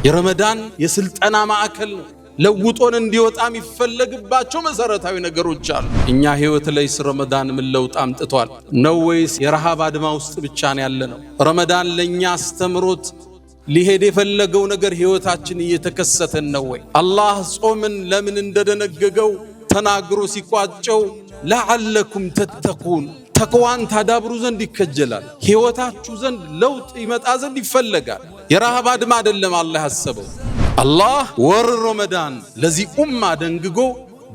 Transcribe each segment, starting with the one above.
የረመዳን የስልጠና ማዕከል ነው። ለውጦን እንዲወጣም ይፈለግባቸው መሰረታዊ ነገሮች አሉ። እኛ ህይወት ላይ ረመዳን ምን ለውጥ አምጥቷል ነው ወይስ የረሃብ አድማ ውስጥ ብቻ ነው ያለነው? ረመዳን ለኛ አስተምሮት ሊሄድ የፈለገው ነገር ህይወታችን እየተከሰተ ነው ወይ? አላህ ጾምን ለምን እንደደነገገው ተናግሮ ሲቋጨው ለዓለኩም ተተቁን ተቅዋን ታዳብሩ ዘንድ ይከጀላል። ህይወታችሁ ዘንድ ለውጥ ይመጣ ዘንድ ይፈለጋል። የረሃብ አድማ አይደለም አላህ ያሰበው። አላህ ወር ረመዳን ለዚህ ኡማ ደንግጎ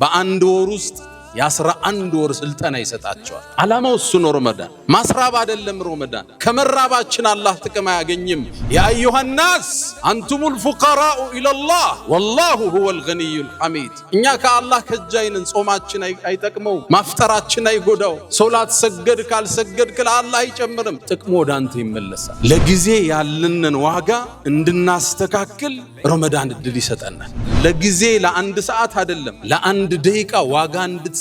በአንድ ወር ውስጥ የ11 ወር ስልጠና ይሰጣቸዋል። ዓላማው እሱ ነው። ረመዳን ማስራብ አይደለም። ረመዳን ከመራባችን አላህ ጥቅም አያገኝም። ያ አዩሃ ናስ አንቱሙል ፉቀራኡ ኢለላህ ወላሁ ሁወል ገኒዩል ሐሚድ። እኛ ከአላህ ከጃይንን ጾማችን አይጠቅመው፣ ማፍጠራችን አይጎዳው። ሶላት ሰገድ ካልሰገድክ ለአላህ አይጨምርም፣ ጥቅሙ ወደ አንተ ይመለሳል። ለጊዜ ያለንን ዋጋ እንድናስተካክል ረመዳን እድል ይሰጠናል። ለጊዜ ለአንድ ሰዓት አይደለም ለአንድ ደቂቃ ዋጋ እንድትሰጥ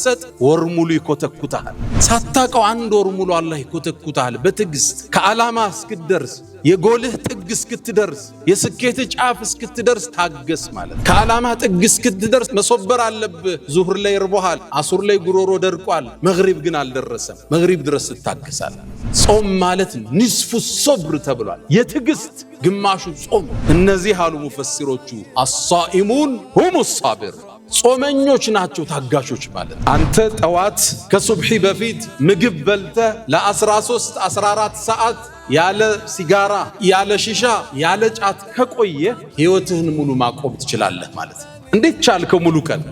ወር ሙሉ ይኮተኩታል። ሳታቀው አንድ ወር ሙሉ አላህ ይኮተኩታል በትዕግስት ከዓላማ እስክትደርስ፣ የጎልህ ጥግ እስክትደርስ፣ የስኬት ጫፍ እስክትደርስ ታገስ ማለት። ከዓላማ ጥግ እስክትደርስ መሶበር አለብህ። ዙህር ላይ ርቦሃል፣ አሱር ላይ ጉሮሮ ደርቋል፣ መግሪብ ግን አልደረሰም። መግሪብ ድረስ ትታገሳለህ። ጾም ማለት ንስፉ ሶብር ተብሏል። የትዕግስት ግማሹ ጾም። እነዚህ አሉ ሙፈሲሮቹ አሳኢሙን ሁሙ ሳቢር፣ ጾመኞች ናቸው ታጋሾች ማለት። አንተ ጠዋት ከሱብሒ በፊት ምግብ በልተህ ለ13 14 ሰዓት ያለ ሲጋራ ያለ ሺሻ ያለ ጫት ከቆየ ህይወትህን ሙሉ ማቆም ትችላለህ ማለት። እንዴት ቻልከው? ሙሉ ቀን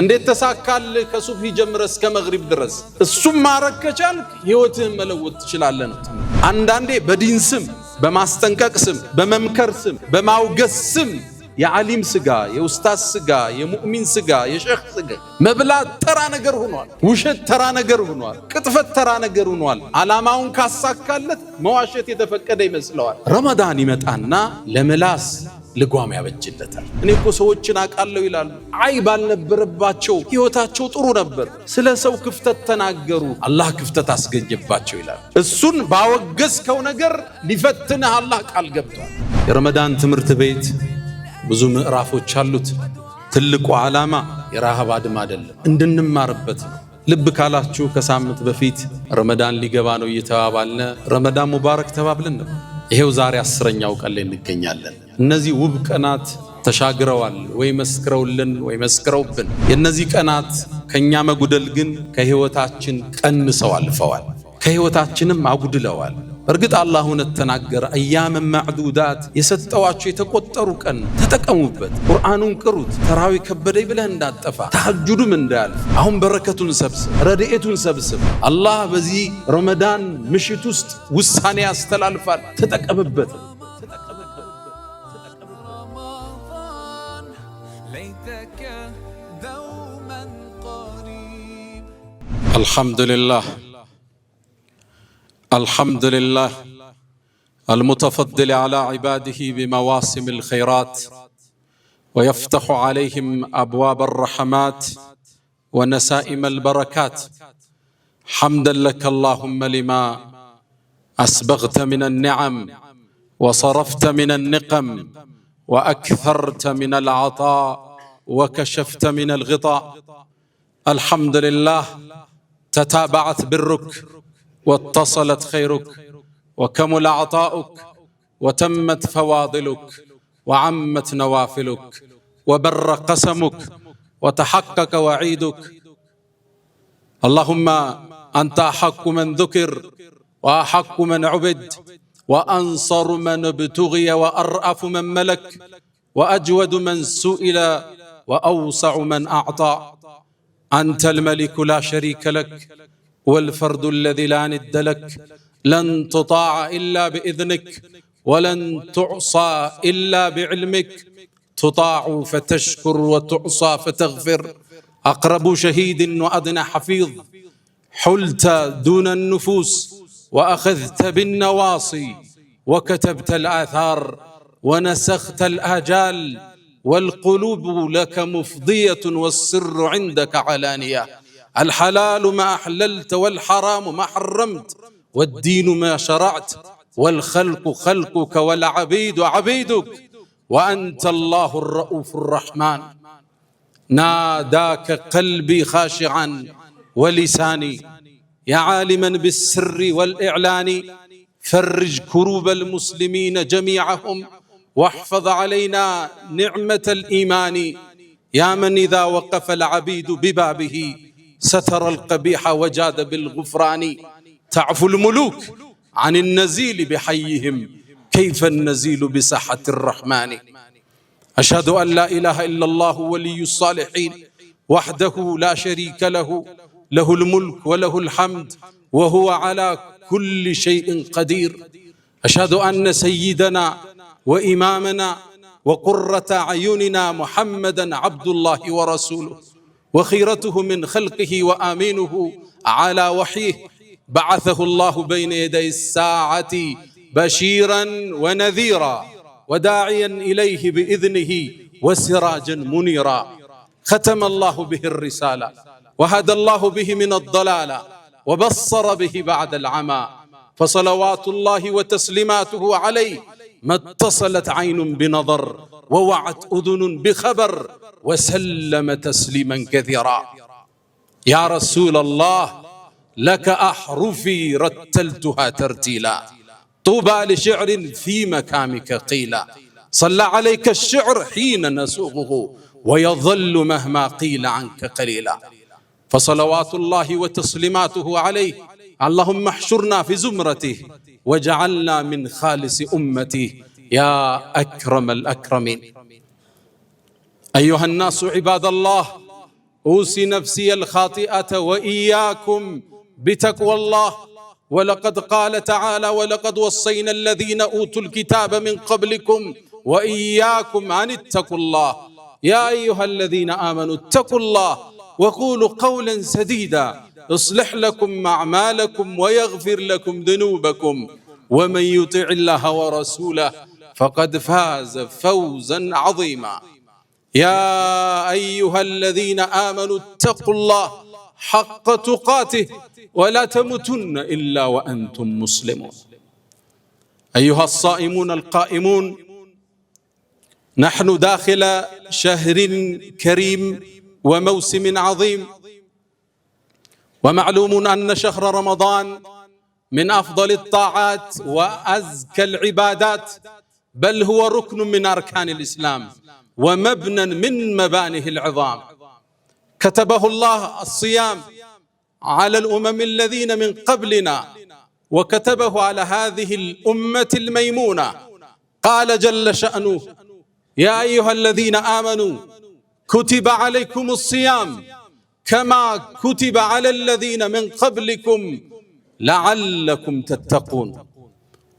እንዴት ተሳካልህ? ከሱብሒ ጀምረህ እስከ መግሪብ ድረስ እሱም ማረግ ከቻልክ ህይወትህን መለወጥ ትችላለህ ነው። አንዳንዴ በዲን ስም፣ በማስጠንቀቅ ስም፣ በመምከር ስም፣ በማውገስ ስም የዓሊም ስጋ፣ የኡስታዝ ስጋ፣ የሙእሚን ስጋ፣ የሼኽ ስጋ መብላት ተራ ነገር ሆኗል። ውሸት ተራ ነገር ሆኗል። ቅጥፈት ተራ ነገር ሆኗል። ዓላማውን ካሳካለት መዋሸት የተፈቀደ ይመስለዋል። ረመዳን ይመጣና ለምላስ ልጓም ያበጅለታል። እኔ እኮ ሰዎችን አውቃለሁ ይላሉ። አይብ አልነበረባቸው፣ ህይወታቸው ጥሩ ነበር። ስለ ሰው ክፍተት ተናገሩ፣ አላህ ክፍተት አስገኘባቸው ይላል። እሱን ባወገዝከው ነገር ሊፈትንህ አላህ ቃል ገብቷል። የረመዳን ትምህርት ቤት ብዙ ምዕራፎች አሉት። ትልቁ ዓላማ የረሃብ አድማ አይደለም፣ እንድንማርበት ነው። ልብ ካላችሁ ከሳምንት በፊት ረመዳን ሊገባ ነው እየተባባልነ ረመዳን ሙባረክ ተባብለን ነው። ይሄው ዛሬ 10ኛው ቀን ላይ እንገኛለን። እነዚህ ውብ ቀናት ተሻግረዋል ወይ መስክረውልን ወይ መስክረውብን። የነዚህ ቀናት ከኛ መጉደል ግን ከህይወታችን ቀንሰው አልፈዋል፣ ከህይወታችንም አጉድለዋል። እርግጥ አላህ እውነት ተናገረ። አያም ማዕዱዳት የሰጠዋችሁ የተቆጠሩ ቀን ተጠቀሙበት። ቁርአኑን ቅሩት። ተራዊ ከበደኝ ብለህ እንዳጠፋ፣ ተሐጁዱም እንዳያልፍ። አሁን በረከቱን ሰብስብ፣ ረድኤቱን ሰብስብ። አላህ በዚህ ረመዳን ምሽት ውስጥ ውሳኔ ያስተላልፋል። ተጠቀምበት። አልሐምዱሊላህ الحمد لله المتفضل على عباده بمواسم الخيرات ويفتح عليهم أبواب الرحمات ونسائم البركات. حمدا لك اللهم لما أسبغت من النعم وصرفت من النقم وأكثرت من العطاء وكشفت من الغطاء. الحمد لله تتابعت برك واتصلت خيرك وكمل عطاؤك وتمت فواضلك وعمت نوافلك وبر قسمك وتحقق وعيدك. اللهم أنت أحق من ذكر وأحق من عبد وأنصر من ابتغي وأرأف من ملك وأجود من سئل وأوسع من أعطى. أنت الملك لا شريك لك والفرد الذي لا ند لك. لن تطاع إلا بإذنك ولن تعصى إلا بعلمك. تطاع فتشكر وتعصى فتغفر. أقرب شهيد وأدنى حفيظ. حلت دون النفوس وأخذت بالنواصي وكتبت الآثار ونسخت الآجال. والقلوب لك مفضية والسر عندك علانية. الحلال ما أحللت والحرام ما حرمت والدين ما شرعت والخلق خلقك والعبيد عبيدك وأنت الله الرؤوف الرحمن ناداك قلبي خاشعا ولساني يا عالما بالسر والإعلان فرج كروب المسلمين جميعهم واحفظ علينا نعمة الإيمان يا من إذا وقف العبيد ببابه ستر القبيح وجاد بالغفران تعفو الملوك عن النزيل بحيهم كيف النزيل بساحة الرحمن أشهد أن لا إله إلا الله ولي الصالحين وحده لا شريك له له الملك وله الحمد وهو على كل شيء قدير أشهد أن سيدنا وإمامنا وقرة أعيننا محمدا عبد الله ورسوله وخيرته من خلقه وآمينه على وحيه بعثه الله بين يدي الساعة بشيرا ونذيرا وداعيا إليه بإذنه وسراجا منيرا ختم الله به الرسالة وهدى الله به من الضلالة وبصر به بعد العمى فصلوات الله وتسليماته عليه ما اتصلت عين بنظر ووعت أذن بخبر وسلم تسليما كثيرا يا رسول الله لك أحرفي رتلتها ترتيلا طوبى لشعر في مكامك قيلا صلى عليك الشعر حين نسوقه ويظل مهما قيل عنك قليلا فصلوات الله وتسليماته عليه اللهم احشرنا في زمرته وجعلنا من خالص أمته يا أكرم الأكرمين أيها الناس عباد الله أوصي نفسي الخاطئة وإياكم بتقوى الله ولقد قال تعالى ولقد وصينا الذين أوتوا الكتاب من قبلكم وإياكم أن اتقوا الله يا أيها الذين آمنوا اتقوا الله وقولوا قولا سديدا يصلح لكم أعمالكم ويغفر لكم ذنوبكم ومن يطع الله ورسوله فقد فاز فوزا عظيما يا أيها الذين آمنوا اتقوا الله حق تقاته ولا تموتن إلا وأنتم مسلمون أيها الصائمون القائمون نحن داخل شهر كريم وموسم عظيم ومعلوم أن شهر رمضان من أفضل الطاعات وأزكى العبادات بل هو ركن من أركان الإسلام ومبنى من مبانيه العظام كتبه الله الصيام على الأمم الذين من قبلنا وكتبه على هذه الأمة الميمونة قال جل شأنه يا أيها الذين آمنوا كتب عليكم الصيام كما كتب على الذين من قبلكم لعلكم تتقون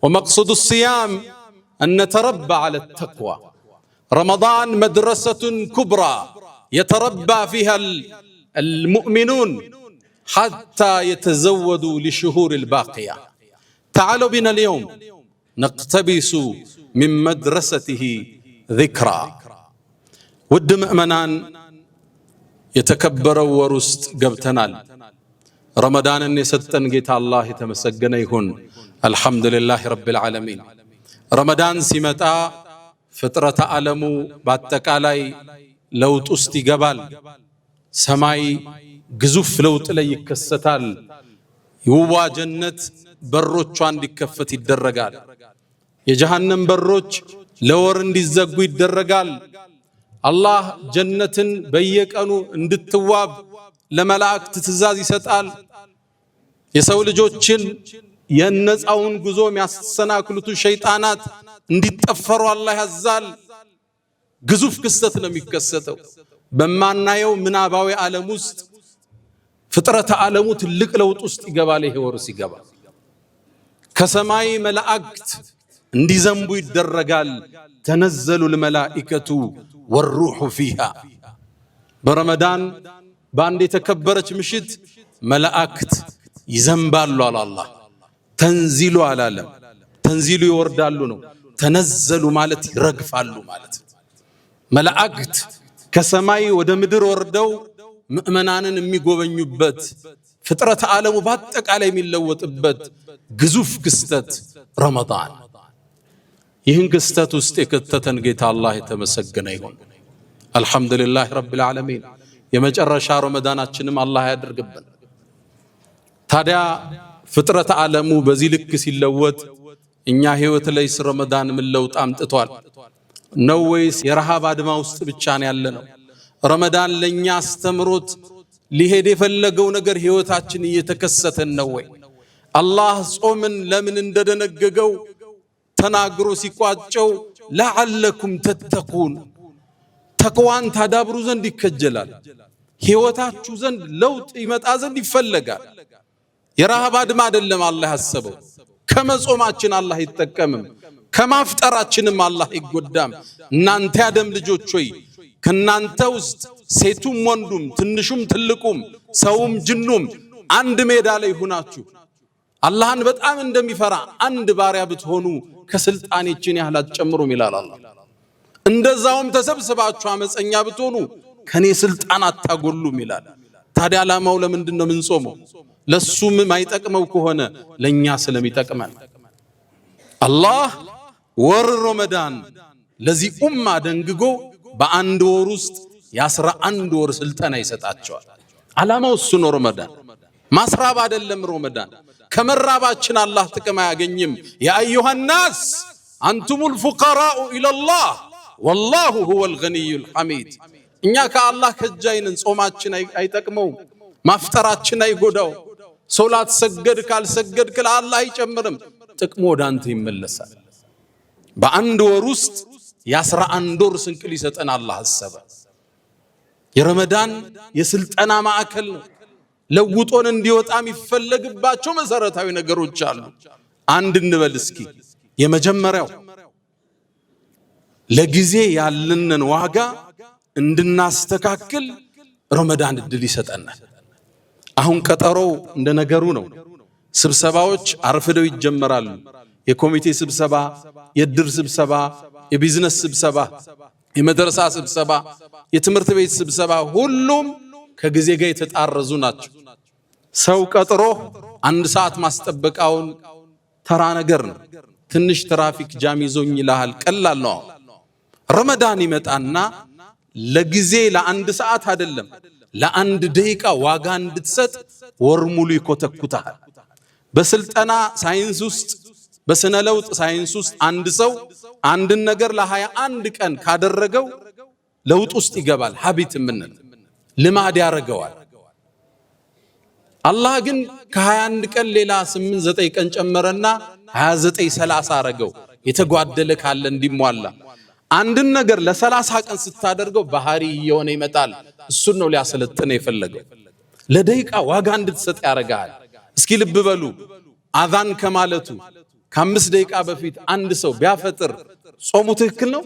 ومقصد الصيام أن نتربى على التقوى رمضان مدرسة كبرى يتربى فيها المؤمنون حتى يتزودوا للشهور الباقية تعالوا بنا اليوم نقتبس من مدرسته ذكرى ود مؤمنان يتكبر ورست قبتنال رمضان النستن جيت الله يتمسجن يهون الحمد لله رب العالمين رمضان سمتا فترة عالمو باتك علي لوت أستي جبال سماي جزوف لوت لي كستال يوا جنة بروج عندك كفت الدرجال يجهنم بروج لورن دي زقوي الدرجال الله جنة بيك أنو عند التواب لملاك تتزازي ستال يسول جوتشن ينز أون جزوم يسنا كلتو شيطانات عند تفروا الله الزال جزوف كستنا ميكستو بما نايو من أباوي عالموست فطرة عالموت اللق لو توست إجاباله ورسي جبا كسماي ملاكت عندي زنبو الدرجال تنزل الملائكة والروح فيها برمضان باندي تكبرت مشد ملائكت يزنبالوا على الله تنزلوا على العالم تنزلوا يوردالوا تنزلوا مالتي رقفالوا مالتي ملائكت كسماي ودمدر وردو مؤمنانن የሚጎበኙበት ፍጥረት ዓለሙ በአጠቃላይ የሚለወጥበት ግዙፍ ክስተት ረመዳን ይህን ክስተት ውስጥ የከተተን ጌታ አላህ የተመሰገነ ይሁን። አልሐምዱሊላህ ረብል ዓለሚን። የመጨረሻ ረመዳናችንም አላህ ያድርግብን። ታዲያ ፍጥረት ዓለሙ በዚህ ልክ ሲለወጥ እኛ ህይወት ላይ ረመዳን ምን ለውጥ አምጥቷል ነው ወይስ የረሃብ አድማ ውስጥ ብቻ ነው ያለነው? ረመዳን ለኛ አስተምሮት ሊሄድ የፈለገው ነገር ህይወታችን እየተከሰተን ነው ወይ? አላህ ጾምን ለምን እንደደነገገው ተናግሮ ሲቋጨው ለዓለኩም ተተቁን ተቅዋን ታዳብሩ ዘንድ ይከጀላል። ህይወታችሁ ዘንድ ለውጥ ይመጣ ዘንድ ይፈለጋል። የረሃብ አድማ አይደለም አላህ ያሰበው። ከመጾማችን አላህ ይጠቀምም፣ ከማፍጠራችንም አላህ ይጎዳም። እናንተ ያደም ልጆች ሆይ ከናንተ ውስጥ ሴቱም ወንዱም ትንሹም ትልቁም ሰውም ጅኑም አንድ ሜዳ ላይ ሆናችሁ አላህን በጣም እንደሚፈራ አንድ ባሪያ ብትሆኑ ከስልጣኔችን ያህል አትጨምሩም ይላል አላህ። እንደዛውም ተሰብስባችሁ አመፀኛ ብትሆኑ ከኔ ስልጣን አታጎሉም ይላል። ታዲያ ዓላማው ለምንድነው የምንጾመው? ለሱም ማይጠቅመው ከሆነ ለኛ ስለሚጠቅመን አላህ ወር ረመዳን ለዚህ ኡማ ደንግጎ በአንድ ወር ውስጥ የ11 ወር ስልጠና ይሰጣቸዋል። ዓላማው እሱ ነው። ረመዳን ማስራብ አይደለም። ረመዳን ከመራባችን አላህ ጥቅም አያገኝም። ያ አዩሃ ናስ አንቱሙል ፉቀራኡ ኢለላህ ወላሁ ሁወል ገኒዩል ሐሚድ። እኛ ከአላህ ከጃይንን ጾማችን አይጠቅመውም፣ ማፍጠራችን አይጎዳው። ሶላት ሰገድ ካልሰገድክ ለአላህ አይጨምርም፣ ጥቅሙ ወደ አንተ ይመለሳል። በአንድ ወር ውስጥ የ11 ወር ስንቅ ሊሰጠን አላህ አሰበ። የረመዳን የስልጠና ማዕከል ነው። ለውጦን እንዲወጣ የሚፈለግባቸው መሰረታዊ ነገሮች አሉ። አንድ እንበል እስኪ። የመጀመሪያው ለጊዜ ያለንን ዋጋ እንድናስተካክል ረመዳን እድል ይሰጠናል። አሁን ቀጠሮው እንደ ነገሩ ነው። ስብሰባዎች አርፍደው ይጀመራሉ። የኮሚቴ ስብሰባ፣ የድር ስብሰባ፣ የቢዝነስ ስብሰባ፣ የመድረሳ ስብሰባ፣ የትምህርት ቤት ስብሰባ ሁሉም ከጊዜ ጋር የተጣረዙ ናቸው። ሰው ቀጥሮ 1 ሰዓት ማስጠበቃውን ተራ ነገር ነው። ትንሽ ትራፊክ ጃም ይዞኝ ይላል፣ ቀላል ነው። ረመዳን ይመጣና ለጊዜ ለ1 ሰዓት አይደለም ለ1 ደቂቃ ዋጋ እንድትሰጥ ወር ሙሉ ይኮተኩታል። በስልጠና ሳይንስ ውስጥ በስነ ለውጥ ሳይንስ ውስጥ አንድ ሰው አንድን ነገር ለ21 ቀን ካደረገው ለውጥ ውስጥ ይገባል። ሀቢት ምንል ልማድ ያደርገዋል። አላህ ግን ከ21 ቀን ሌላ 8-9 ቀን ጨመረና 29-30 አረገው። የተጓደለ ካለ እንዲሟላ አንድን ነገር ለ30 ቀን ስታደርገው ባህሪ እየሆነ ይመጣል። እሱን ነው ሊያሰለጥነ የፈለገው። ለደቂቃ ዋጋ እንድትሰጥ ያደርጋል። እስኪ ልብ በሉ፣ አዛን ከማለቱ ከ5 ደቂቃ በፊት አንድ ሰው ቢያፈጥር ጾሙ ትክክል ነው?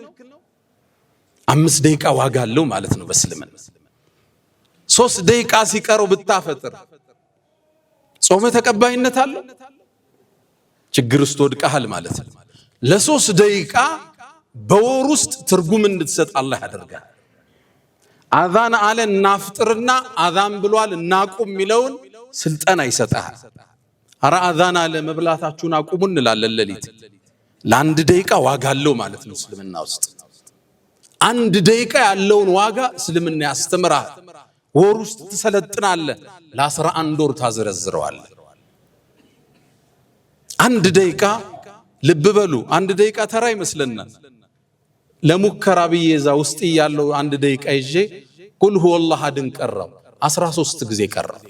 5 ደቂቃ ዋጋ አለው ማለት ነው በእስልምና። 3 ደቂቃ ሲቀረው ብታፈጥር ጾሙ ተቀባይነት አለው? ችግር ውስጥ ወድቀሃል ማለት ነው። ለ3 ደቂቃ በወር ውስጥ ትርጉም እንድትሰጥ አላህ ያደርጋል። አዛን አለ እናፍጥርና አዛን ብሏል እናቁም የሚለውን ስልጠና ይሰጣል። አረ አዛን አለ መብላታችሁን አቁሙ እንላለን ሌሊት። ለ1 ደቂቃ ዋጋ አለው ማለት ነው እስልምና ውስጥ። 1 ደቂቃ ያለውን ዋጋ እስልምና ያስተምራል። ወር ውስጥ ትሰለጥናለህ፣ ለ11 ወር ታዘረዝረዋለህ። 1 ደቂቃ ልብ በሉ፣ 1 ደቂቃ ተራ ይመስለናል። ለሙከራ ብዬ እዛ ውስጥ ያለው 1 ደቂቃ ይዤ ቁል ሁወላህ አሐድን ቀራው 13 ጊዜ ቀራው።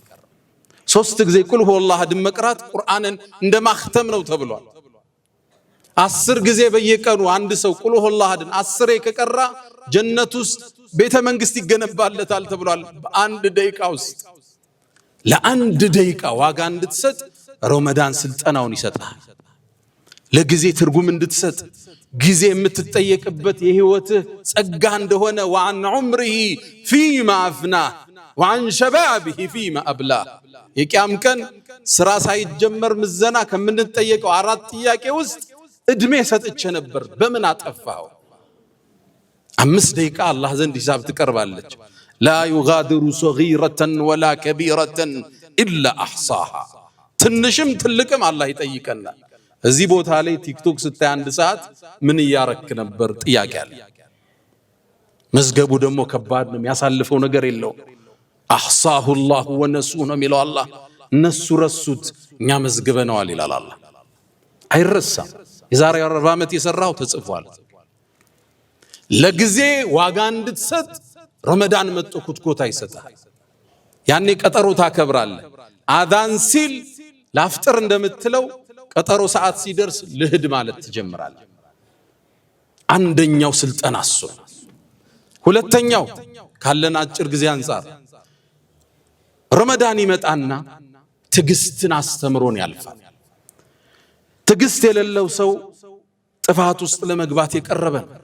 3 ጊዜ ቁል ሁወላህ አሐድን መቅራት ቁርአንን እንደ ማختም ነው ተብሏል። 10 ጊዜ በየቀኑ አንድ ሰው ቁል ሁወላህ አሐድን 10 ከቀራ ጀነት ውስጥ ቤተ መንግስት ይገነባለታል ተብሏል። በ1 ደቂቃ ውስጥ ለ1 ደቂቃ ዋጋ እንድትሰጥ ረመዳን ስልጠናውን ይሰጣል። ለጊዜ ትርጉም እንድትሰጥ ጊዜ የምትጠየቅበት የህይወትህ ጸጋ እንደሆነ ወአን ዑምሪሂ ፊማ አፍና ወአን ሸባቢሂ ፊማ አብላ። የቂያም ቀን ስራ ሳይጀመር ምዘና ከምንጠየቀው 4 ጥያቄ ውስጥ እድሜ ሰጥቼ ነበር በምን አጠፋው? 5 ደቂቃ አላህ ዘንድ ሂሳብ ትቀርባለች። ላ ዩጋዲሩ ሰጊረተን ወላ ከቢረተን ኢላ አሕሳሃ። ትንሽም ትልቅም አላህ ይጠይቀናል። እዚህ ቦታ ላይ ቲክቶክ ስታይ አንድ ሰዓት ምን ያረክ ነበር ጥያቄ አለ። መዝገቡ ደግሞ ከባድ ነው፣ የሚያሳልፈው ነገር የለው። አህሳሁ الله ወነሱሁ ነው የሚለው አላህ። እነሱ ረሱት እኛ መዝግበነዋል ይላል አላህ። አይረሳም። የዛሬ 40 ዓመት የሰራው ተጽፏል። ለጊዜ ዋጋ እንድትሰጥ ረመዳን መጥቶ ኩትኮታ ይሰጣል። ያኔ ቀጠሮ ታከብራለህ። አዛን ሲል ላፍጥር እንደምትለው ቀጠሮ ሰዓት ሲደርስ ልህድ ማለት ትጀምራለህ። አንደኛው ስልጠና እሱ። ሁለተኛው ካለን አጭር ጊዜ አንፃር ረመዳን ይመጣና ትግስትን አስተምሮን ያልፋል። ትግስት የሌለው ሰው ጥፋት ውስጥ ለመግባት የቀረበ ነው።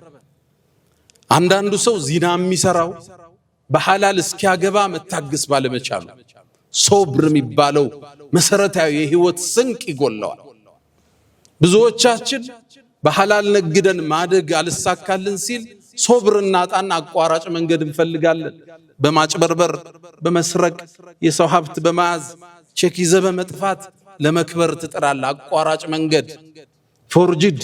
አንዳንዱ ሰው ዚና የሚሰራው በሐላል እስኪያገባ መታገስ ባለመቻሉ ሶብር የሚባለው መሰረታዊ የህይወት ስንቅ ይጎለዋል። ብዙዎቻችን በሐላል ነግደን ማደግ አልሳካልን ሲል ሶብር እናጣና አቋራጭ መንገድ እንፈልጋለን። በማጭበርበር፣ በመስረቅ፣ የሰው ሀብት በመያዝ ቼክ ይዘህ በመጥፋት ለመክበር ትጥራለህ። አቋራጭ መንገድ ፎርጅድ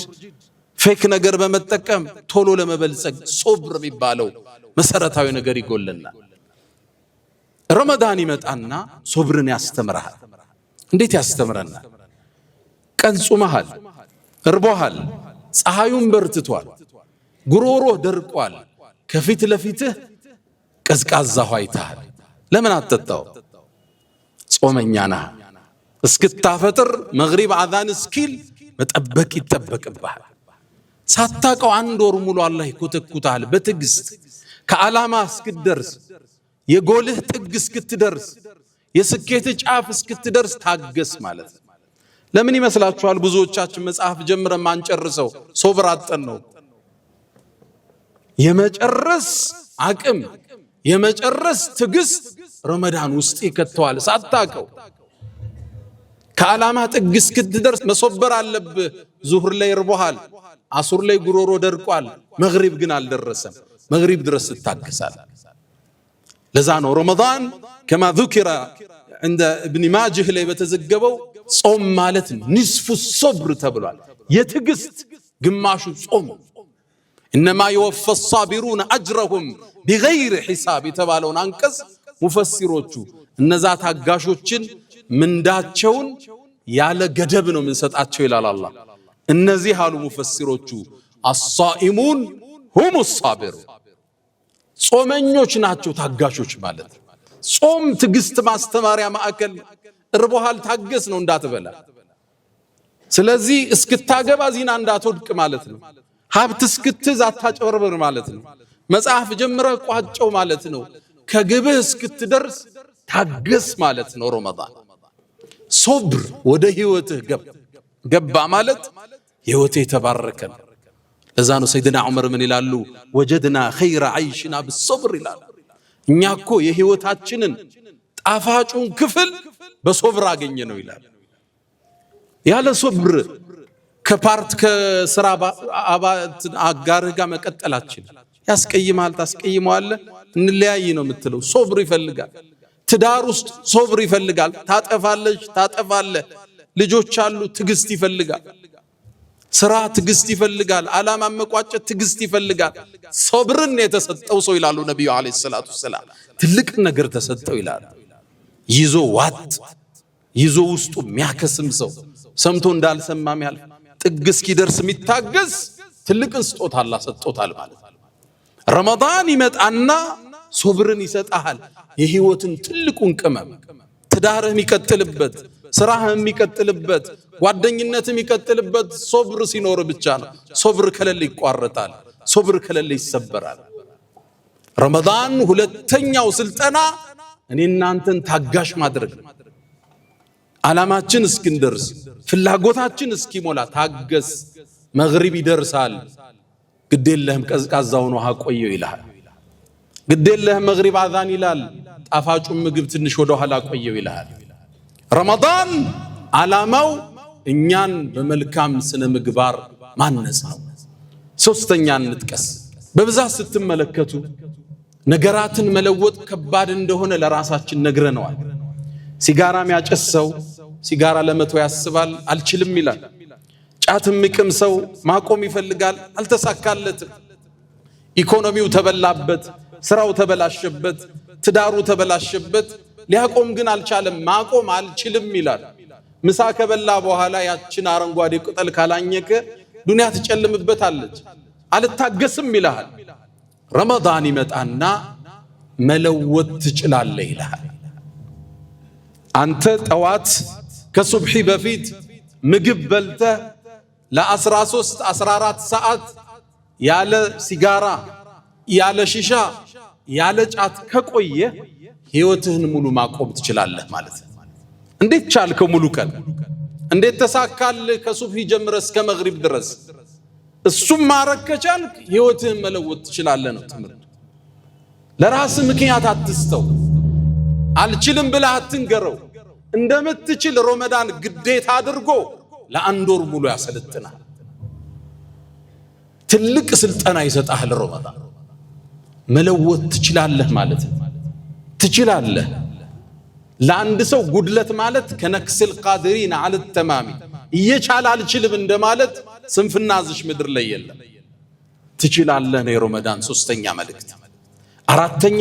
ፌክ ነገር በመጠቀም ቶሎ ለመበልጸግ ሶብር የሚባለው መሰረታዊ ነገር ይጎለናል። ረመዳን ይመጣና ሶብርን ያስተምራል። እንዴት ያስተምረናል? ቀን ጾመሃል፣ እርቦሃል፣ ፀሐዩን በርትቷል፣ ጉሮሮህ ደርቋል፣ ከፊት ለፊትህ ቀዝቃዛ ውሃ አይተሃል። ለምን አትጠጣው? ጾመኛ ነህ። እስክታፈጥር መግሪብ አዛን እስኪል መጠበቅ ይጠበቅብሃል። ሳታውቀው 1 ወር ሙሉ አላህ ይኮተኩታል በትዕግስት ከዓላማ እስክትደርስ፣ የጎልህ ጥግ እስክትደርስ፣ የስኬት ጫፍ እስክትደርስ ታገስ ማለት ነው። ለምን ይመስላችኋል ብዙዎቻችን መጽሐፍ ጀምረን ማንጨርሰው? ሶብር አጠን ነው። የመጨረስ አቅም የመጨረስ ትዕግስት ረመዳን ውስጥ ይከተዋል ሳታውቀው። ከዓላማ ጥግ እስክትደርስ መሶበር አለብህ። ዙህር ላይ እርቦሃል፣ አሱር ላይ ጉሮሮ ደርቋል፣ መግሪብ ግን አልደረሰም። መግሪብ ድረስ ትታገሳል። ለዛ ነው ረመዳን ከማ ذكر عند ابن ماجه ላይ በተዘገበው ጾም ማለት ንስፉ ሶብር ተብሏል። የትዕግስት ግማሹ ጾም። انما يوفى الصابرون اجرهم بغير حساب የተባለውን አንቀጽ ሙፈሲሮቹ እነዛ ታጋሾችን ምንዳቸውን ያለ ገደብ ነው የምንሰጣቸው ይላል አላህ። እነዚህ አሉ ሙፈሲሮቹ الصائمون هم الصابرون፣ ጾመኞች ናቸው ታጋሾች ማለት። ጾም ትዕግስት ማስተማሪያ ማዕከል። እርቦሃል ታገስ ነው እንዳትበላ። ስለዚህ እስክታገባ ዚና እንዳትወድቅ ማለት ነው። ሀብት እስክትዝ አታጨበርበር ማለት ነው። መጽሐፍ ጀምረህ ቋጨው ማለት ነው። ከግብህ እስክትደርስ ታገስ ማለት ነው። ረመዳን ሶብር ወደ ህይወትህ ገባ ማለት ህይወትህ የተባረከ ነው። ለዛ ነው ሰይድና ዑመር ምን ይላሉ? ወጀድና ኸይረ ዐይሽና ብሶብር ይላሉ። እኛ እኮ የህይወታችንን ጣፋጩን ክፍል በሶብር አገኘ ነው ይላል። ያለ ሶብር ከፓርት ከስራ አጋርህ ጋር መቀጠላችን ያስቀይማል። ታስቀይመዋለህ፣ እንለያይ ነው የምትለው። ሶብር ይፈልጋል። ትዳር ውስጥ ሶብር ይፈልጋል። ታጠፋለች፣ ታጠፋለህ። ልጆች አሉ፣ ትዕግስት ይፈልጋል። ስራ ትዕግስት ይፈልጋል። ዓላማ መቋጨት ትዕግስት ይፈልጋል። ሶብርን የተሰጠው ሰው ይላሉ ነብዩ አለይሂ ሰላቱ ሰላም ትልቅ ነገር ተሰጠው ይላሉ። ይዞ ዋጥ ይዞ ውስጡ የሚያከስም ሰው ሰምቶ እንዳልሰማም ያልፍ ጥግ እስኪደርስ የሚታገስ ትልቅን ስጦታ አላህ ሰጥቶታል ማለት ነው። ረመዳን ይመጣና ሶብርን ይሰጣል። የህይወትን ትልቁን ቅመም ትዳርህ የሚቀጥልበት፣ ስራህ የሚቀጥልበት፣ ጓደኝነት የሚቀጥልበት ሶብር ሲኖር ብቻ ነው። ሶብር ከሌለ ይቋረጣል። ሶብር ከሌለ ይሰበራል። ረመዳን ሁለተኛው ስልጠና እኔ እናንተን ታጋሽ ማድረግ ነው። ዓላማችን እስክንደርስ ፍላጎታችን እስኪሞላ ታገስ። መግሪብ ይደርሳል፣ ግዴለህም ቀዝቃዛውን ውሃ ቆየው ይላል። ግዴለህም መግሪብ አዛን ይላል፣ ጣፋጩን ምግብ ትንሽ ወደ ኋላ ቆየው ይላል። ረመዳን ዓላማው እኛን በመልካም ስነ ምግባር ማነጽ ነው። ሶስተኛ እንጥቀስ። በብዛት ስትመለከቱ ነገራትን መለወጥ ከባድ እንደሆነ ለራሳችን ነግረነዋል። ሲጋራ የሚያጨስ ሰው ሲጋራ ለመተው ያስባል፣ አልችልም ይላል። ጫት የሚቅም ሰው ማቆም ይፈልጋል፣ አልተሳካለትም። ኢኮኖሚው ተበላበት፣ ስራው ተበላሸበት፣ ትዳሩ ተበላሸበት። ሊያቆም ግን አልቻለም። ማቆም አልችልም ይላል። ምሳ ከበላ በኋላ ያችን አረንጓዴ ቅጠል ካላኘከ ዱንያ ትጨልምበታለች። አልታገስም ይልሃል። ረመዳን ይመጣና መለወጥ ትችላለህ ይልሃል። አንተ ጠዋት ከሱብሒ በፊት ምግብ በልተህ ለ13 14 ሰዓት ያለ ሲጋራ ያለ ሺሻ ያለ ጫት ከቆየ ህይወትህን ሙሉ ማቆም ትችላለህ ማለት ነው። እንዴት ቻልከው? ሙሉ ቀን እንዴት ተሳካልህ? ከሱብሒ ጀምረህ እስከ መግሪብ ድረስ እሱም ማረግ ከቻልክ ህይወትህን መለወጥ ትችላለህ ነው ትምህርቱ። ለራስህ ምክንያት አትስተው፣ አልችልም ብለህ አትንገረው። እንደምትችል ረመዳን ግዴታ አድርጎ ለአንድ ወር ሙሉ ያሰለጥናል። ትልቅ ስልጠና ይሰጣል ረመዳን። መለወጥ ትችላለህ ማለት ነው። ትችላለህ። ለአንድ ሰው ጉድለት ማለት ከነክስል ቃድሪን አለ ተማሚ እየቻለ አልችልም እንደማለት ስንፍና እዚህ ምድር ላይ የለም። ትችላለህ ነው የረመዳን ሶስተኛ መልእክት። አራተኛ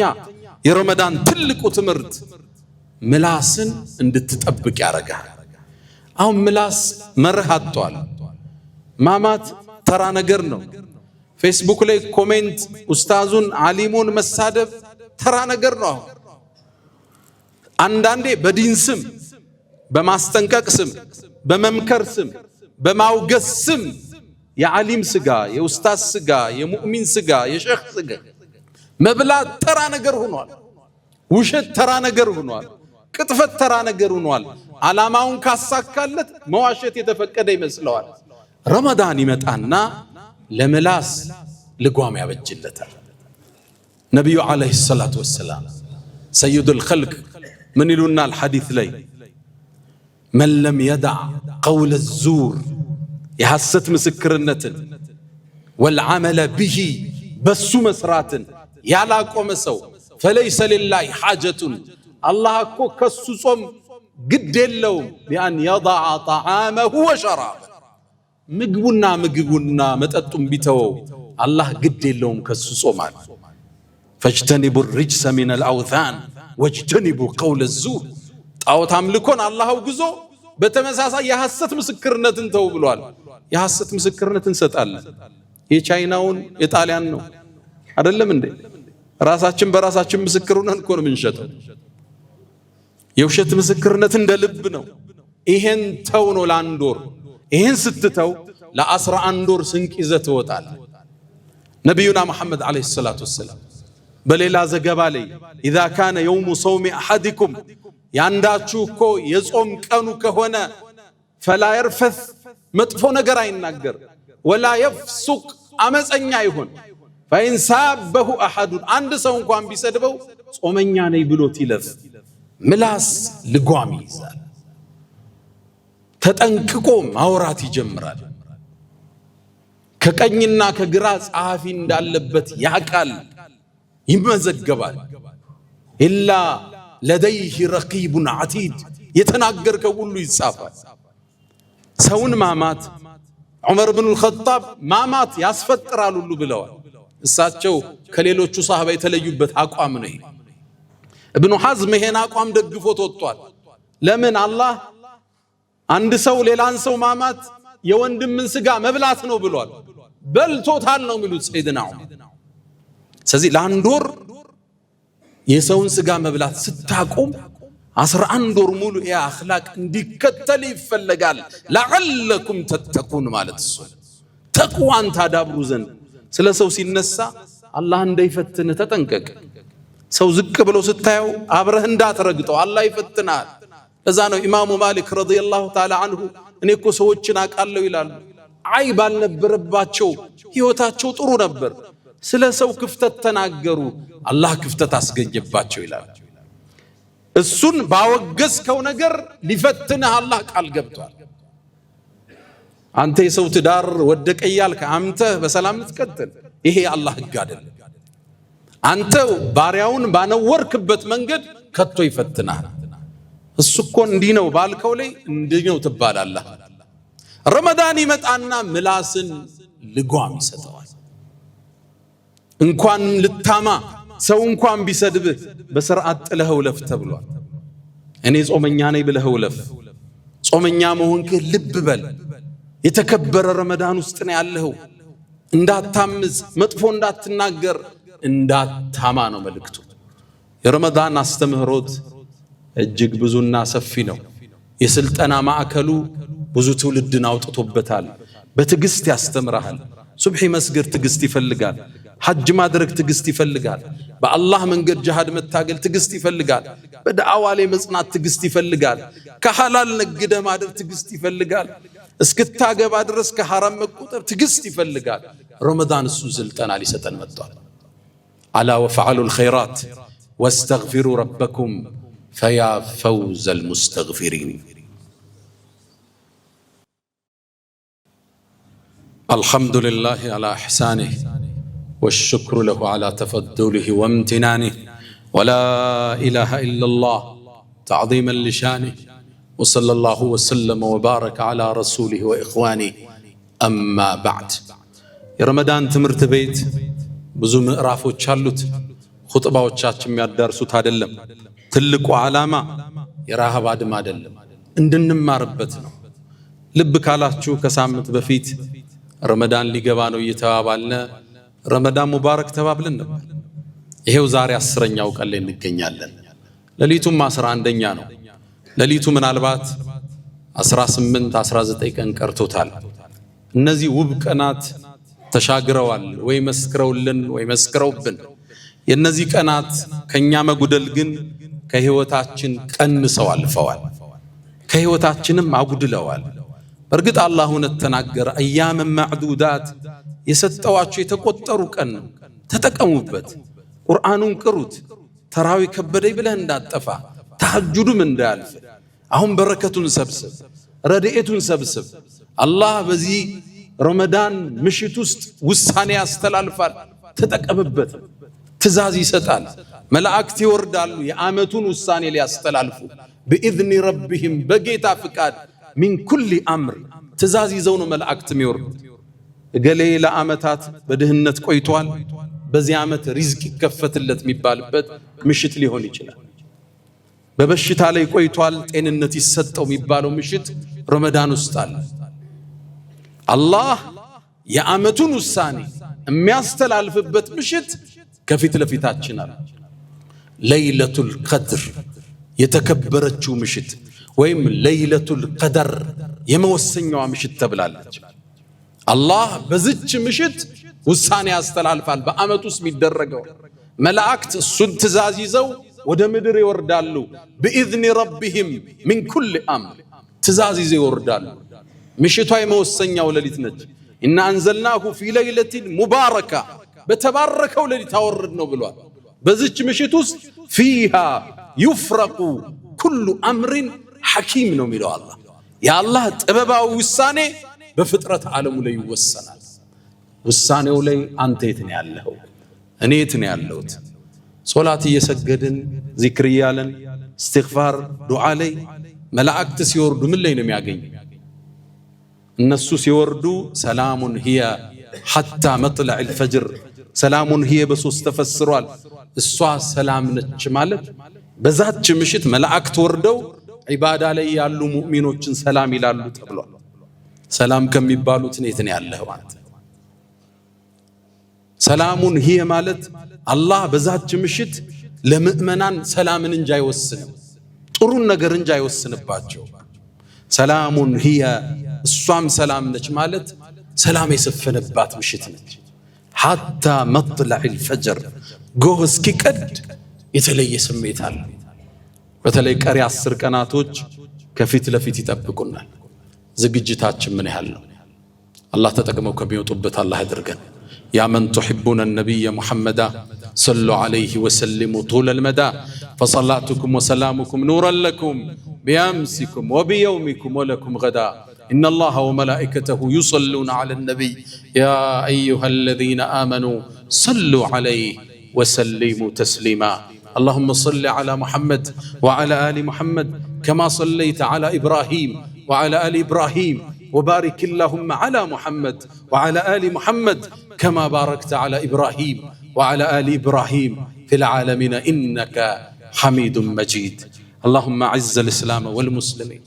የረመዳን ትልቁ ትምህርት ምላስን እንድትጠብቅ ያረጋል። አሁን ምላስ መርህ አጥቷል። ማማት ተራ ነገር ነው። ፌስቡክ ላይ ኮሜንት ኡስታዙን ዓሊሙን መሳደብ ተራ ነገር ነው። አንዳንዴ በዲን ስም በማስጠንቀቅ ስም በመምከር ስም በማውገስ ስም የዓሊም ስጋ የኡስታዝ ስጋ የሙእሚን ስጋ የሼኽ ስጋ መብላት ተራ ነገር ሆኗል። ውሸት ተራ ነገር ሆኗል። ቅጥፈት ተራ ነገር ሆኗል። ዓላማውን ካሳካለት መዋሸት የተፈቀደ ይመስለዋል። ረመዳን ይመጣና ለምላስ ልጓም ያበጅለታል። ነቢዩ ዓለይሂ ሰላቱ ወሰላም ሰይዱል ኸልቅ ምን ይሉናል ሐዲስ ላይ መን ለም የደዕ ቀውለ ዙር የሐሰት ምስክርነትን ወልዓመለ ብሂ በሱ መስራትን ያላቆመ ሰው ፈለይሰ ሊላሂ ሓጀቱን አላህ እኮ ከሱ ጾም ግድ የለውም ቢአን የضع طعامه وشرابه ምግቡና መጠጡን ቢተወው አላህ ግድ የለውም ከሱ ጾማል። ፈጅተኒቡ الرجس من الأوثان واجتنبوا قول الزور ጣዖት አምልኮን አላህ አውግዞ በተመሳሳይ የሐሰት ምስክርነትን ተው ብሏል። የሐሰት ምስክርነትን እንሰጣለን። የቻይናውን የጣሊያን ነው አይደለም እንዴ? ራሳችን በራሳችን ምስክር ሆነን እኮ ነው የምንሸጠው። የውሸት ምስክርነት እንደ ልብ ነው። ይሄን ተው ነው ለአንድ ወር። ይሄን ስትተው ለ11 ወር ስንቅ ይዘህ ትወጣለህ። ነቢዩና መሐመድ ዓለይሂ ሰላቱ ወሰላም በሌላ ዘገባ ላይ ኢዛ ካነ የውሙ ሰውሚ አሐዲኩም ያንዳችሁ እኮ የጾም ቀኑ ከሆነ ፈላ የርፈስ መጥፎ ነገር አይናገር፣ ወላ የፍሱቅ አመፀኛ ይሁን፣ ፈኢን ሳበሁ አሐዱን አንድ ሰው እንኳን ቢሰድበው ጾመኛ ነኝ ብሎት ይለፍ። ምላስ ልጓም ይይዛል። ተጠንቅቆ ማውራት ይጀምራል። ከቀኝና ከግራ ጸሐፊ እንዳለበት ያቃል፣ ይመዘገባል። ኢላ ለደይህ ረቂቡን ዓቲድ የተናገርከው ሁሉ ይጻፋል። ሰውን ማማት ዑመር ብኑል ኸጣብ ማማት ያስፈጥራል ሁሉ ብለዋል። እሳቸው ከሌሎቹ ሰሃባ የተለዩበት አቋም ነው። ኢብኑ ሐዝም ይሄን አቋም ደግፎት ወጥቷል። ለምን? አላህ አንድ ሰው ሌላን ሰው ማማት የወንድምን ስጋ መብላት ነው ብሏል። በልቶታል ነው የሚሉት ሰይድና ዑመር። ስለዚህ ለአንድ ወር የሰውን ስጋ መብላት ስታቆም 11 ወር ሙሉ ያ አኽላቅ እንዲከተል ይፈለጋል። ለዓለኩም ተተቁን ማለት እሱ ተቅዋን ታዳብሩ ዘንድ። ስለ ሰው ሲነሳ አላህ እንዳይፈትንህ ተጠንቀቅ። ሰው ዝቅ ብሎ ስታየው አብረህ እንዳትረግጠው፣ አላህ ይፈትናል። ለዛ ነው ኢማሙ ማሊክ ረዲየላሁ ተዓላ አንሁ እኔ እኮ ሰዎችን አውቃለሁ ይላሉ። አይብ አልነበረባቸው፣ ህይወታቸው ጥሩ ነበር። ስለ ሰው ክፍተት ተናገሩ፣ አላህ ክፍተት አስገኘባቸው ይላል። እሱን ባወገዝከው ነገር ሊፈትንህ አላህ ቃል ገብቷል። አንተ የሰው ትዳር ወደቀ እያልክ አንተ በሰላም ልትቀጥል፣ ይሄ አላህ ህግ አይደለም። አንተ ባሪያውን ባነወርክበት መንገድ ከቶ ይፈትናል። እሱ እኮ እንዲህ ነው ባልከው ላይ እንዲህ ነው ትባላለህ። ረመዳን ይመጣና ምላስን ልጓም ይሰጠዋል። እንኳን ልታማ ሰው እንኳን ቢሰድብህ በስርዓት ጥለኸው ለፍ ተብሏል። እኔ ጾመኛ ነኝ ብለኸው ለፍ። ጾመኛ መሆንክህ ልብ በል። የተከበረ ረመዳን ውስጥ ነው ያለኸው። እንዳታምዝ፣ መጥፎ እንዳትናገር፣ እንዳታማ ነው መልእክቱ። የረመዳን አስተምህሮት እጅግ ብዙና ሰፊ ነው። የስልጠና ማዕከሉ ብዙ ትውልድን አውጥቶበታል። በትዕግስት ያስተምራል። ሱብሒ መስገድ ትዕግስት ይፈልጋል። ሐጅ ማድረግ ትዕግስት ይፈልጋል። በአላህ መንገድ ጂሃድ መታገል ትዕግስት ይፈልጋል። በዳዕዋ ላይ መጽናት ትዕግስት ይፈልጋል። ከሐላል ነግደ ማደር ትዕግስት ይፈልጋል። እስክታገባ ድረስ ከሐራም መቆጠብ ትዕግስት ይፈልጋል። ረመዳን እሱ ስልጠና ሊሰጠን መጥቷል። አላ ወፈዐሉል ኸይራት ወስተግፊሩ ረበኩም ፈያ ፈውዘል ሙስተግፊሪን። አልሐምዱሊላሂ አላ ኢሕሳኒህ والشكر له على تفضله وامتنانه ولا إله إلا الله تعظيما لشانه وصلى الله وسلم وبارك على رسوله وإخوانه أما بعد. يا رمضان تمرت بيت ብዙ ምዕራፎች አሉት። ኹጥባዎቻችን የሚያዳርሱት አይደለም። ትልቁ ዓላማ የረሃብ አድማ አይደለም፣ እንድንማርበት ነው። ልብ ካላችሁ ከሳምንት በፊት ረመዳን ሊገባ ነው እየተባባልነ ረመዳን ሙባረክ ተባብለን ነበር። ይሄው ዛሬ 10ኛው ቀን ላይ እንገኛለን። ሌሊቱም 11ኛ ነው። ሌሊቱ ምናልባት 18 19 ቀን ቀርቶታል። እነዚህ ውብ ቀናት ተሻግረዋል ወይ መስክረውልን ወይ መስክረውብን። የነዚህ ቀናት ከኛ መጉደል ግን ከህይወታችን ቀንሰው አልፈዋል፣ ከህይወታችንም አጉድለዋል። በርግጥ አላህ እውነት ተናገረ። አያመ ማዕዱዳት የሰጠዋችሁ የተቆጠሩ ቀን ነው፣ ተጠቀሙበት። ቁርአኑን ቅሩት። ተራዊ ከበደኝ ብለህ እንዳጠፋ፣ ተሐጁዱም እንዳያልፍ። አሁን በረከቱን ሰብስብ፣ ረድኤቱን ሰብስብ። አላህ በዚህ ረመዳን ምሽት ውስጥ ውሳኔ ያስተላልፋል፣ ተጠቀምበት። ትእዛዝ ይሰጣል፣ መላእክት ይወርዳሉ የዓመቱን ውሳኔ ሊያስተላልፉ بإذن ربهم በጌታ ፍቃድ من كل أمر ትእዛዝ ይዘው ነው መላእክት የሚወርዱት። እገሌ ለዓመታት በድህነት ቆይቷል፣ በዚህ ዓመት ሪዝቅ ይከፈትለት የሚባልበት ምሽት ሊሆን ይችላል። በበሽታ ላይ ቆይቷል፣ ጤንነት ይሰጠው የሚባለው ምሽት ረመዳን ውስጥ አለ። አላህ የዓመቱን ውሳኔ የሚያስተላልፍበት ምሽት ከፊት ለፊታችን አለ። ለይለቱል ቀድር የተከበረችው ምሽት ወይም ለይለቱል ቀደር የመወሰኛዋ ምሽት ተብላለች። አላህ በዚች ምሽት ውሳኔ ያስተላልፋል። በዓመት ውስጥ የሚደረገው መላእክት እሱን ትእዛዝ ይዘው ወደ ምድር ይወርዳሉ። بإذن ربهم من كل أمر ትእዛዝ ይዘው ይወርዳሉ። ምሽቷ የመወሰኛው ሌሊት ነች። إن أنزلناه في ليلة مباركة በተባረከው ሌሊት አወረድ ነው ብሏል። በዚች ምሽት ውስጥ فيها يفرق كل أمر حكيم ነው የሚለው አላህ። የአላህ ጥበባዊ ውሳኔ በፍጥረት ዓለሙ ላይ ይወሰናል። ውሳኔው ላይ አንተ የት ነው ያለኸው? እኔ የት ነው ያለሁት? ሶላት እየሰገድን ዚክር እያለን እስትግፋር ዱዓ ላይ መላእክት ሲወርዱ ምን ላይ ነው የሚያገኙ? እነሱ ሲወርዱ ሰላሙን ሂየ ሐታ መጥለዕ الفجر ሰላሙን ሂየ በሶስት ተፈስሯል። እሷ ሰላም ነች ማለት በዛች ምሽት መላእክት ወርደው ዒባዳ ላይ ያሉ ሙእሚኖችን ሰላም ይላሉ ተብሏል። ሰላም ከሚባሉት የት ነው ያለኸው ማለት ነው። ሰላሙን ሂየ ማለት አላህ በዛች ምሽት ለምእመናን ሰላምን እንጂ አይወስንም፣ ጥሩን ነገር እንጂ አይወስንባቸው። ሰላሙን ሂየ እሷም ሰላም ነች ማለት ሰላም የሰፈነባት ምሽት ነች። ሐታ መጥለዕ الفجر ጎህ እስኪቀድ የተለየ ስሜት አለ። በተለይ ቀሪ 10 ቀናቶች ከፊት ለፊት ይጠብቁናል። ዝግጅታችን ምን ያህል ነው? አላህ ተጠቅመው ከሚወጡበት አላህ ያድርገን። يا من تحبون النبي محمدا صلوا عليه وسلموا طول المدى فصلاتكم وسلامكم نورا لكم بأمسكم وبيومكم ولكم غدا إن الله وملائكته يصلون على النبي يا أيها الذين آمنوا صلوا عليه وسلموا تسليما اللهم صل على محمد وعلى آل محمد كما صليت على إبراهيم وعلى آل إبراهيم وبارك اللهم على محمد وعلى آل محمد كما باركت على إبراهيم وعلى آل إبراهيم في العالمين إنك حميد مجيد. اللهم أعز الإسلام والمسلمين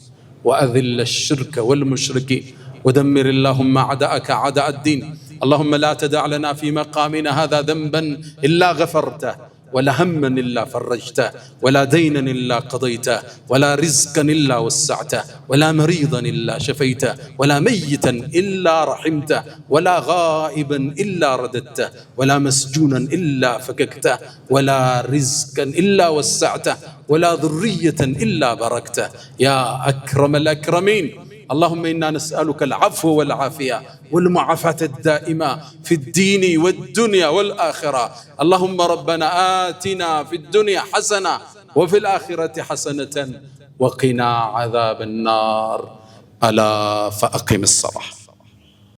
وأذل الشرك والمشركين ودمر اللهم أعداءك أعداء الدين. اللهم لا تدع لنا في مقامنا هذا ذنبا إلا غفرته، ولا هما إلا فرجته، ولا دينا إلا قضيته، ولا رزقا إلا وسعته، ولا مريضا إلا شفيته، ولا ميتا إلا رحمته، ولا غائبا إلا رددته، ولا مسجونا إلا فككته، ولا رزقا إلا وسعته، ولا ذرية إلا باركته يا أكرم الأكرمين. اللهم إنا نسألك العفو والعافية والمعافاة الدائمة في الدين والدنيا والآخرة. اللهم ربنا آتنا في الدنيا حسنة وفي الآخرة حسنة وقنا عذاب النار. ألا فأقم الصلاة.